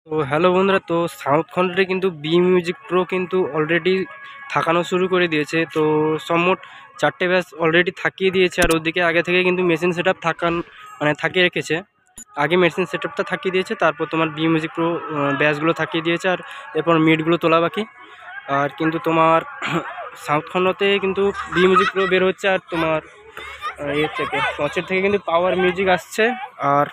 তো হ্যালো বন্ধুরা, তো সাউথ কন্ট্রিতে কিন্তু বি মিউজিক প্রো কিন্তু অলরেডি থাকানো শুরু করে দিয়েছে। তো সম্মোট 4টে ব্যাচ অলরেডি থাকিয়ে দিয়েছে, আর ওদিকে আগে থেকে কিন্তু মেশিন সেট আপ থাকিয়ে রেখেছে। আগে মেশিন সেট আপটা থাকিয়ে দিয়েছে, তারপর তোমার বি মিউজিক প্রো ব্যাচগুলো থাকিয়ে দিয়েছে, আর এরপর মিডগুলো তোলা বাকি। আর কিন্তু তোমার সাউথ খন্ডতে কিন্তু বি মিউজিক প্রো বের হচ্ছে, আর তোমার ইয়ে থেকে পচের থেকে কিন্তু পাওয়ার মিউজিক আসছে, আর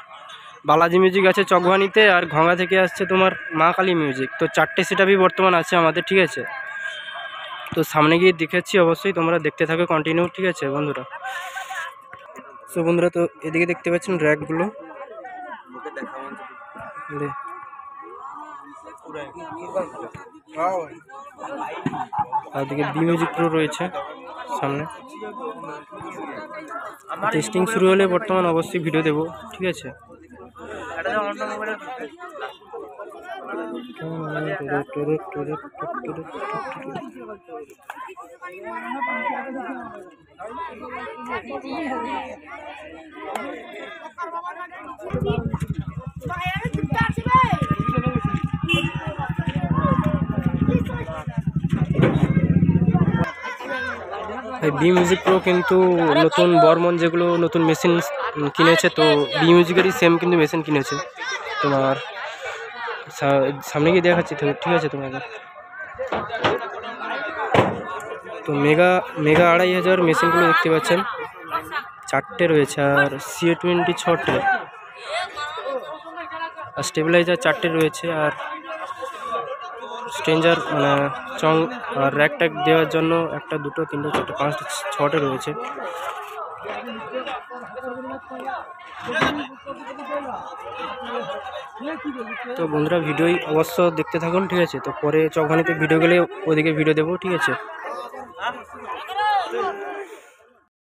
বালাজি মিউজিক আছে চকভানিতে, আর ঘঙ্গা থেকে আসছে তোমার মা কালী মিউজিক। তো 4টে সেটআপই বর্তমান আছে আমাদের, ঠিক আছে। তো সামনে গিয়ে দেখাচ্ছি, অবশ্যই তোমরা দেখতে থাকো কন্টিনিউ, ঠিক আছে বন্ধুরা। সো বন্ধুরা, তো এদিকে দেখতে পাচ্ছেন র্যাকগুলো, আর এদিকে বি মিউজিক প্রো রয়েছে সামনে। টেস্টিং শুরু হলে বর্তমান অবশ্যই ভিডিও দেবো, ঠিক আছে। বি মিউজিক প্রো কিন্তু নতুন বর্মন যেগুলো নতুন মেশিন কিনেছে, তো বি মিউজিকেরই সেম কিন্তু মেশিন কিনেছে। তোমার সামনে গিয়ে দেখাচ্ছি তো, ঠিক আছে তোমাদের। তো মেগা 2500 মেশিনগুলো দেখতে পাচ্ছেন, 4টে রয়েছে, আর CA20 6টে, আর স্টেবিলাইজার 4টে রয়েছে, আর স্ট্রেঞ্জার চং আর র্যাক ট্যাক দেওয়ার জন্য 1টা 2টো 3টে 4টে 5টে 6টে রয়েছে। তো বন্ধুরা, ভিডিওই অবশ্য দেখতে থাকুন, ঠিক আছে। তো পরে চকভানিতে ভিডিও গেলে ওদিকে ভিডিও দেবো, ঠিক আছে।